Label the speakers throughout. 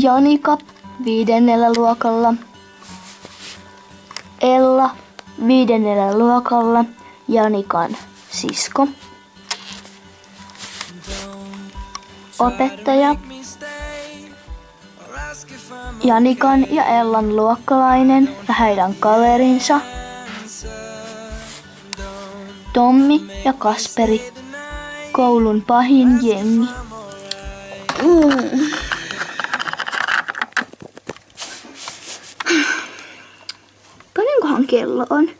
Speaker 1: Janika 5. luokalla. Ella 5. luokalla. Janikan sisko. Opettaja. Janikan ja Ellan luokkalainen ja heidän kaverinsa. Tommi ja Kasperi. Koulun pahin jengi. Paljonkohan kello on?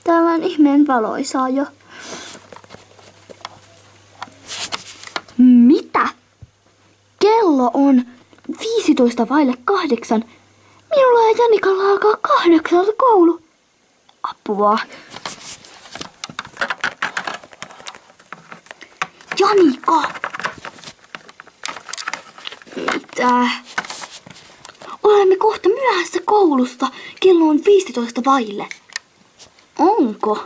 Speaker 1: Täällä on ihmeen valoisaa jo. Mitä? Kello on 7:55. Minulla ja Janikalla alkaa 8 koulu. Apua. Janika! Mitä? Olemme kohta myöhässä koulusta. Kello on 15 vaille. Onko?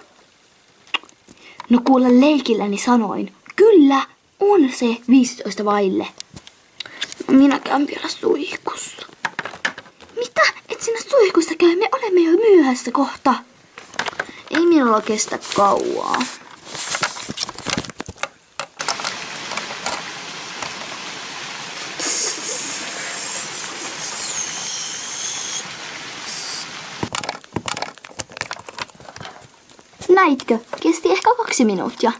Speaker 1: No kuule, leikilläni sanoin. Kyllä, on se 15 vaille. No, minä käyn vielä suihkussa. Mitä? Et sinä suihkussa käy? Me olemme jo myöhässä kohta. Ei minulla kestä kauaa. Näitkö? Kesti ehkä 2 minuuttia.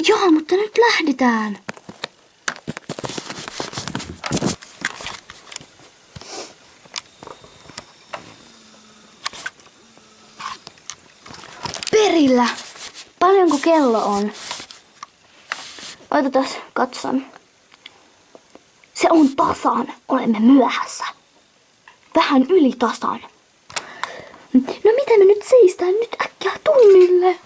Speaker 1: Joo, mutta nyt lähdetään. Perillä. Paljonko kello on? Otetaan katson. Se on tasan. Olemme myöhässä. Vähän yli tasan. No miten me nyt seistään nyt äkkiä tunnille?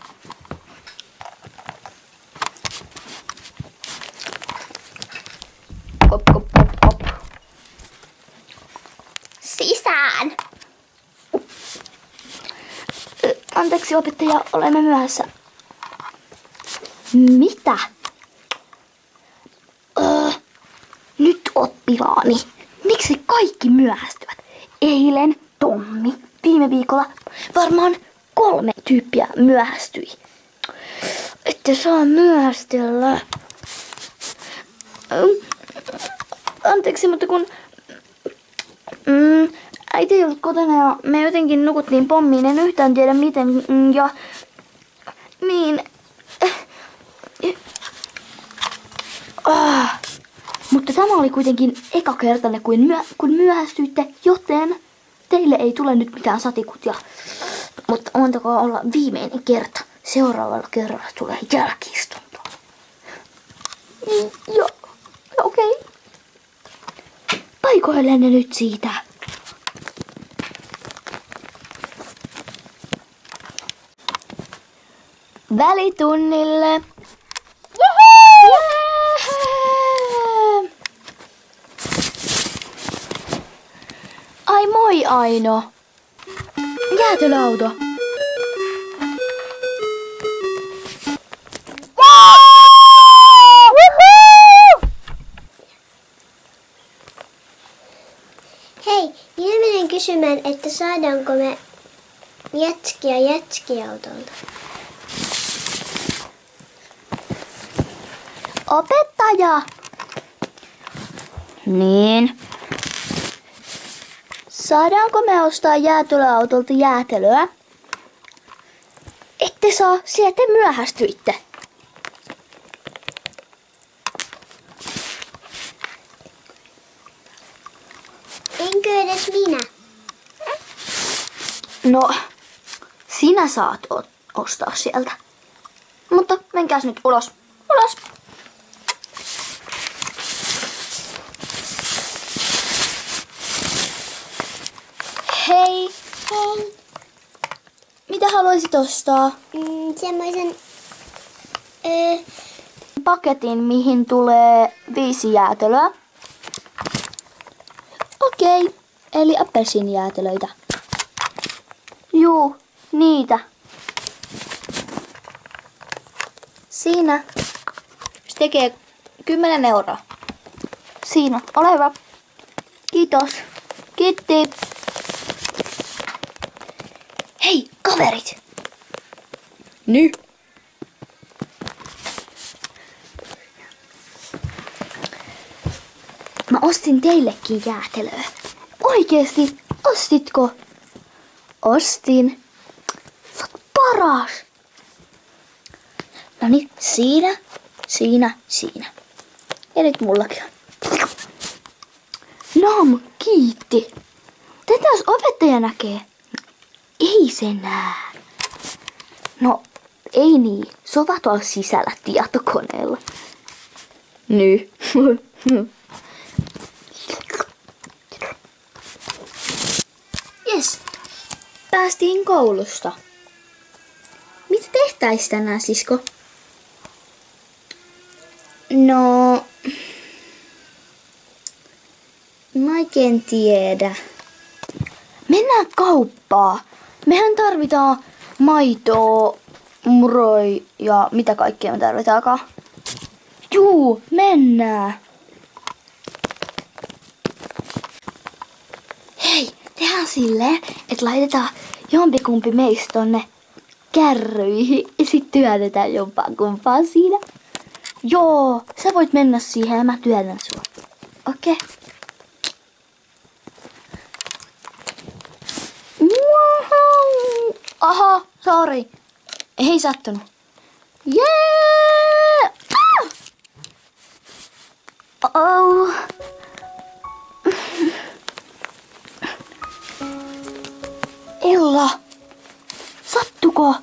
Speaker 1: Kop, kop, kop, kop. Sisään! Anteeksi opettaja, olemme myöhässä. Mitä? Nyt oppilaani. Miksi kaikki myöhästyvät? Eilen Tommi. Viime viikolla varmaan 3 tyyppiä myöhästyi. Ette saa myöhästellä. Anteeksi, mutta kun äiti ei ollut kotona ja me jotenkin nukuttiin pommiin, en yhtään tiedä miten ja niin. Mutta tämä oli kuitenkin eka kertanne, kun myöhästyitte, joten teille ei tule nyt mitään satikutia, mutta antakaa olla viimeinen kerta. Seuraavalla kerralla tulee jälki-istunto. Joo, okei. Paikoilleen ne nyt siitä. Välitunnille. Jehee! Ai moi Aino. Jäätelöauto.
Speaker 2: Hei, minä menen kysymään, että saadaanko me jätskiä jätskiautolta.
Speaker 1: Opettaja. Niin. Saadaanko me ostaa jäätelöautolta jäätelöä? Ette saa, sillä te myöhästyitte.
Speaker 2: Enkö edes minä?
Speaker 1: No, sinä saat ostaa sieltä. Mutta menkääs nyt ulos. Ulos! Hei!
Speaker 2: Hei!
Speaker 1: Mitä haluaisit ostaa?
Speaker 2: Semmoisen
Speaker 1: Paketin, mihin tulee 5 jäätelöä. Okei, eli appelsiinijäätelöitä. Juu, niitä. Siinä. Se tekee 10 euroa. siinä. Ole hyvä. Kiitos. Kiitti. Hei, kaverit. Nyt. Mä ostin teillekin jäätelöä. Oikeesti, ostitko? Ostin. Sä oot paras. Noniin, siinä. Ja nyt mullakin on. Nam, kiitti. Tätä jos opettaja näkee. Ei se näe. No, ei niin. Se on vaan tuolla sisällä tietokoneella. Nyt. Jes, päästiin koulusta. Mitä tehtäis tänään, sisko? No, mä oikein tiedä. Mennään kauppaan. Mehän tarvitaan maitoa, muroi ja mitä kaikkea me tarvitaankaan. Juu, mennään. Hei, tehdään silleen, että laitetaan jompikumpi meistä tonne kärryihin ja sit työnnetään jompaan kumpaan siinä. Joo, sä voit mennä siihen ja mä työnnän sua. Okei. Okay. Wow. Aha, sorry. Ei sattunut. Jee! Ah! Oh. Ella, sattuko?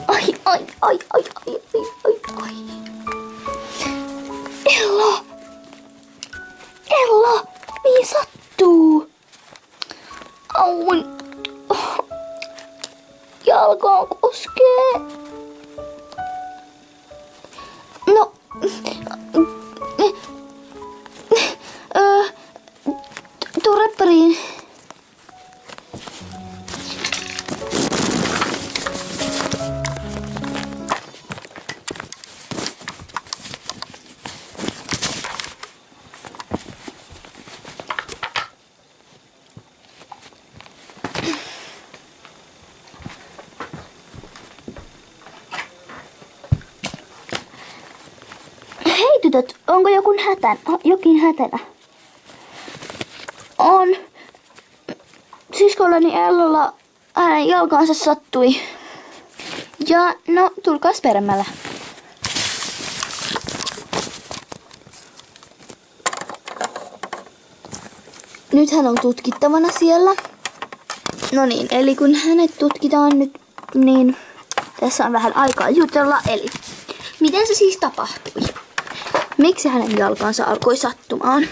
Speaker 1: Ai. Ella, mihin sattuu? Aui. Jalkaan koskee. No. Tuu reppariin. Tytöt, onko jokin hätänä? On. Siskollani Ellalla hänen jalkaansa sattui. Ja no, tulkaas peremmällä. Nyt hän on tutkittavana siellä. No niin, eli kun hänet tutkitaan nyt, niin tässä on vähän aikaa jutella. Eli miten se siis tapahtui? Miksi hänen jalkansa alkoi sattumaan?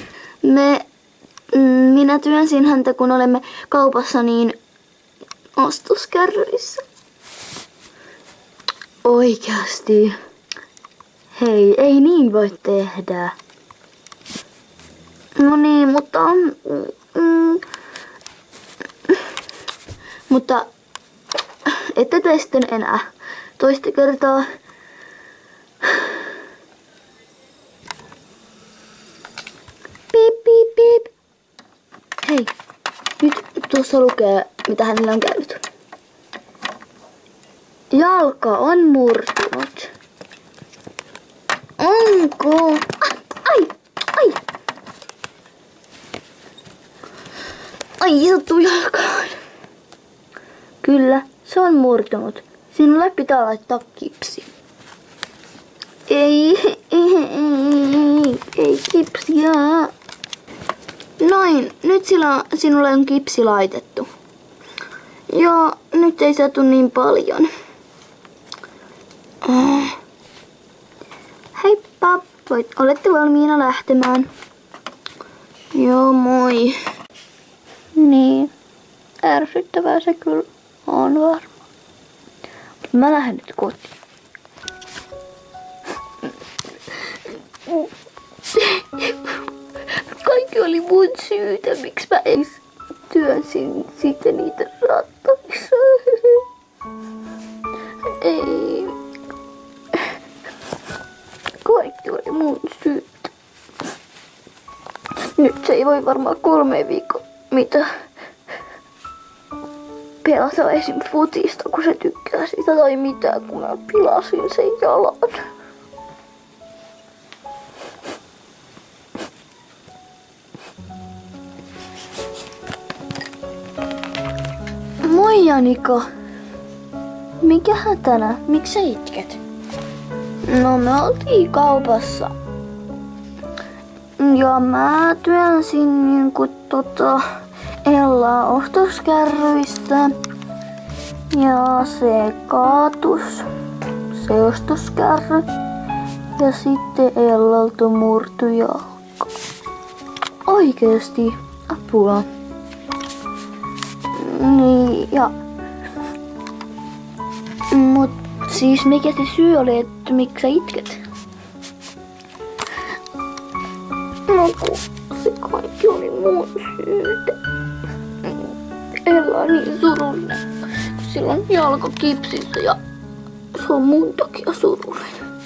Speaker 1: Minä työnsin häntä, kun olemme kaupassa, niin ostoskärryissä. Oikeasti. Hei, ei niin voi tehdä. No niin, mutta ette tee sitten enää toista kertaa. Piip. Hei, nyt tuossa lukee, mitä hänellä on käynyt. Jalka on murtunut. Onko? Ai. Ai, sattuu jalkaan. Kyllä, se on murtunut. Sinulle pitää laittaa kipsi. Ei kipsiä. Noin, nyt sinulle on kipsi laitettu. Ja nyt ei satu niin paljon. Heippa, olette valmiina lähtemään? Joo, moi. Niin, ärsyttävää se kyllä on varma. Mä lähden nyt kotiin. Kaikki oli mun syytä, miksi mä työnsin sitten niitä rattaissa. Ei. Kaikki oli mun syytä. se ei voi varmaan 3 viikkoa mitä pelata esim. Futista, kun se tykkää sitä tai mitään, kun mä pilasin sen jalan. Moi Janika. Mikä hätänä? Miksi sä itket? No me oltiin kaupassa. Ja mä työnsin Ellaa ostoskärryistä. Ja se kaatus. Se ostoskärry. Ja sitten Ellalta murtui jalka. Oikeesti. Apua. Niin ja... Mut siis mikä se syy oli, että miksi sä itket? No kun se kaikki oli mun syytä. Ella on niin surullinen, kun sillä on jalka kipsissä ja se on mun takia surullinen.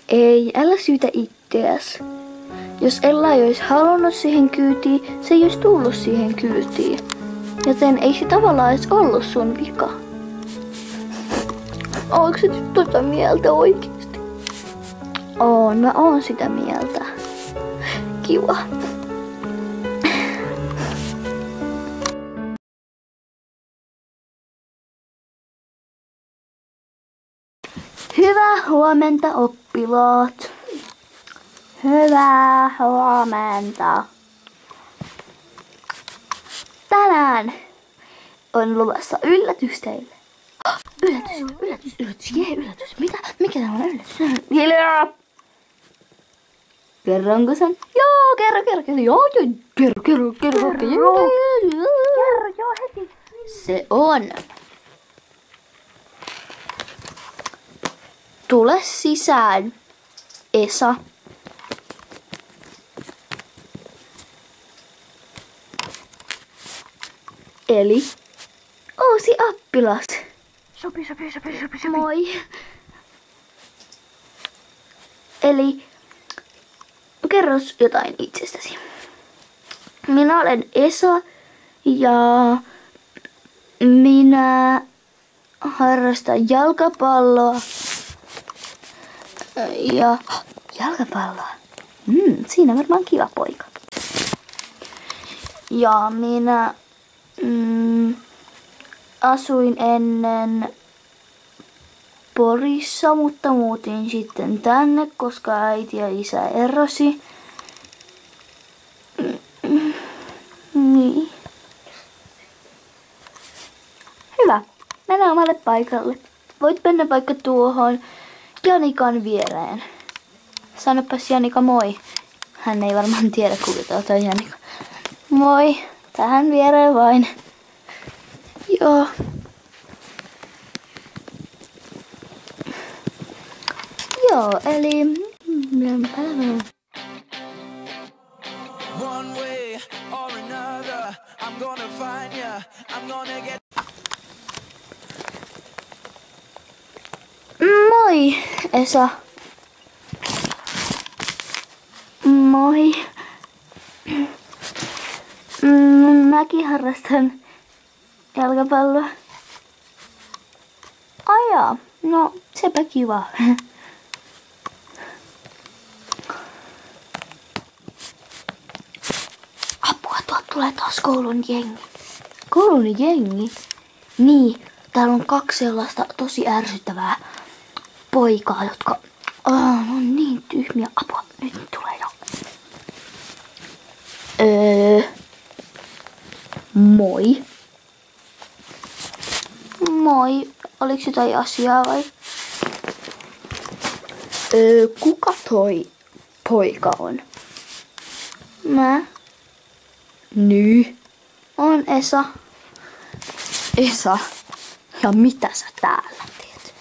Speaker 1: Ei, älä syytä itteäs. Jos Ella ei olisi halunnut siihen kyytiin, se ei olisi tullut siihen kyytiin. Joten ei se tavallaan edes ollut sun vika. Ootko sä nyt tota mieltä oikeesti? Mä oon sitä mieltä. Kiva. Hyvää huomenta oppilaat. Hyvää huomenta. Tänään on luvassa yllätys teille. Yllätys. Mitä? Mikä tämä on yllätys? Hiljaa! Kerronko sen? Joo, kerro. Joo, heti. Se on. Tule sisään, Esa. Eli uusi oppilas. Sopi. Moi. Eli kerros jotain itsestäsi. Minä olen Esa ja minä harrastan jalkapalloa. Ja jalkapalloa. Siinä varmaan kiva poika. Ja minä asuin ennen Porissa, mutta muutin sitten tänne, koska äiti ja isä erosi. Niin. Hyvä. Mennään omalle paikalle. Voit mennä vaikka tuohon Janikan viereen. Sanopas Janika moi. Hän ei varmaan tiedä, kuka tää on Janika. Moi. Tähän viereen vain. Joo. Joo, eli... Moi, Esa. Moi. Mäkin harrastan jalkapalloa. Ajaa, no sepä kiva. Apua, tuolta tulee taas koulun jengi. Koulun jengi? Niin, täällä on 2 sellaista tosi ärsyttävää poikaa, jotka on niin tyhmiä. Apua, nyt tulee jo. Moi. Moi. Oliko jotain asiaa vai? Kuka toi poika on? Mä. Niin. On Esa. Esa? Ja mitä sä täällä teet?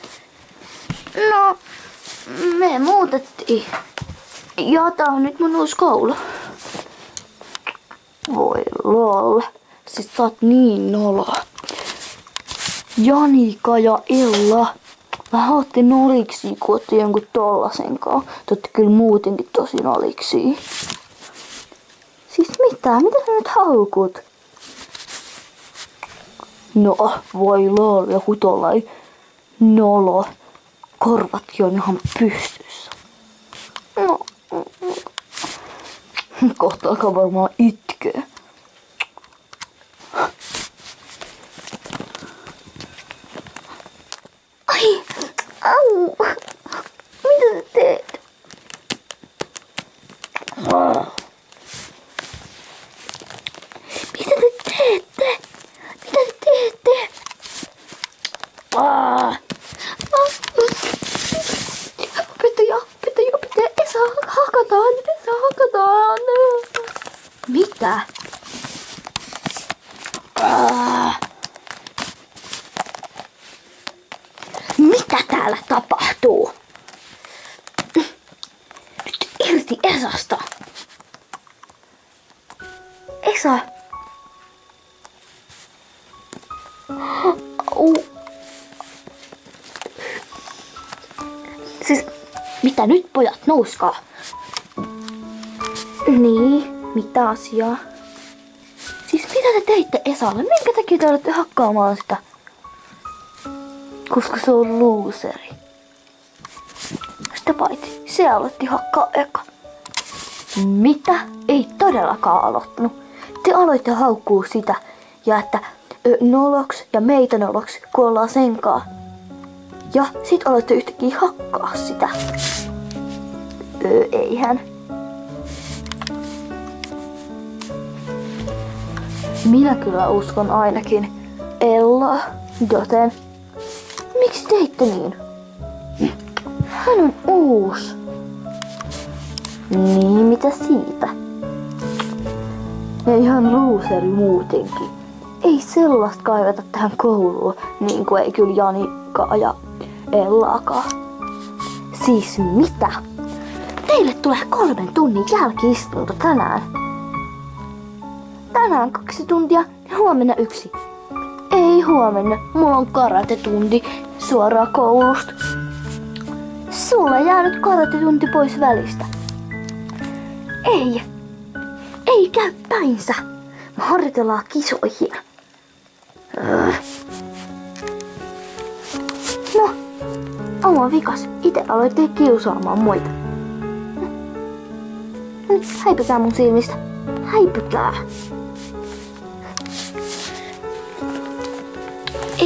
Speaker 1: No, me muutettiin. Ja tää on nyt mun uusi koulu. Voi lol. Sit sä oot niin nolo. Janika ja Ella. Vähän ootte noliksi, kun ootte jonkun tollasen kanssa. Te ootte kyllä muutenkin tosi noliksi. Siis mitä? Mitä sä nyt haukut? No, voi lol, joku tollai nolo. Korvatkin on ihan pystyssä. No. Kohta alkaa varmaan itkeä. Ai, au. Mitä sä teet? Mitä te teette? Mitä te teette? Opettaja, Esa hakataan. Mitä? Mitä täällä tapahtuu? Nyt irti Esasta. Esa. Siis, mitä nyt pojat, nouskaa. Niin, mitä asiaa? Siis mitä te teitte Esalle? Minkä takia te olette hakkaamaan sitä? Koska se on looseri. Sitä paitsi, se aloitti hakkaa eka. Mitä? Ei todellakaan aloittanut. Te aloitte haukkuu sitä ja että noloks ja meitä noloks, kun ollaan senkaa. Ja sit aloitte yhtäkkiä hakkaa sitä. Eihän. Minä kyllä uskon ainakin Ellaa, joten miksi teitte niin? Hän on uusi. Niin, mitä siitä? Ja ihan looseri muutenkin. Ei sellaista kaivata tähän kouluun, niin kuin ei kyllä Janikkaa ja Ellaakaan. Siis mitä? Teille tulee 3 tunnin jälki-istunto tänään. Tänään 2 tuntia ja huomenna 1. Ei huomenna, mulla on karate-tunti suoraan koulusta. Sulla jää nyt karate-tunti pois välistä. Ei käy päinsä. Me harjoitellaan kisoihin. No, oma vikas. Ite aloitte kiusaamaan muita. Nyt häipytää mun silmistä. Häipytää.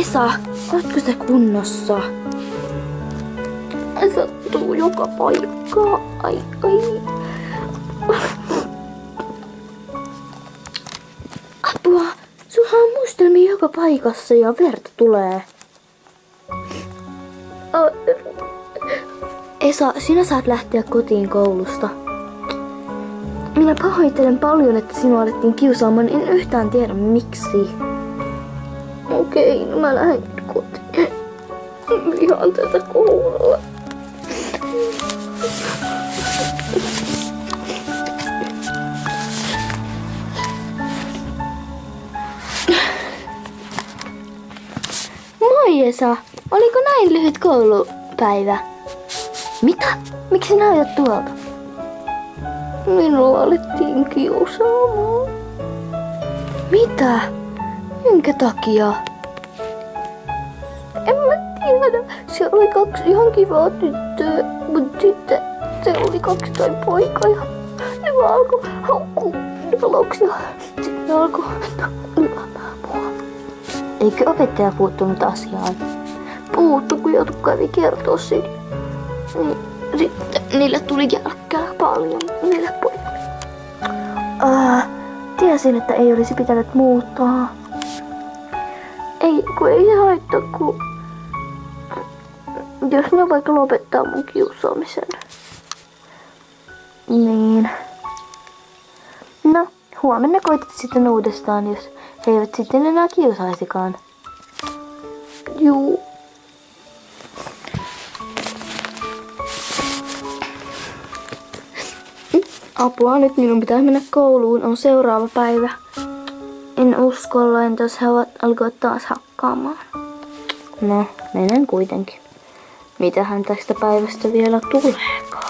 Speaker 1: Esa, ootko sä kunnossa? Sattuu joka paikkaa. Ai. Apua! Sulla on mustelmia joka paikassa ja verta tulee. Esa, sinä saat lähteä kotiin koulusta. Minä pahoittelen paljon, että sinua alettiin kiusaamaan. En yhtään tiedä miksi. Okei, no mä lähden kotiin. Vihaan tätä koulua. Moi Esa, oliko näin lyhyt koulupäivä? Mitä? Miksi näytät tuolta? Minua alettiin kiusaamaan. Mitä? Minkä takia? En mä tiedä. Siellä oli 2 ihan kivaa tyttöä, mutta sitten se oli 2 tai poikaa ja ne vaan alkoi haukkua noloksia. Sitten ne alkoi lyömään mua. Eikö opettaja puuttunut asiaan? Puuttu, kun joutui kävi kertoa sille. Niin, sitten niille tuli jälkkää paljon, niille poikalle. Tiesin, että ei olisi pitänyt muuttaa. Ei, kun ei se haittaa, kun jos ne vaikka lopettaa mun kiusaamisen. Niin. No, huomenna koitat sitten uudestaan, jos he eivät sitten enää kiusaisikaan. Juu. Apua, nyt minun pitää mennä kouluun, on seuraava päivä. En uskalla, entäs he alkoivat taas hakkaamaan. No, menen kuitenkin. Mitähän tästä päivästä vielä tuleekaan?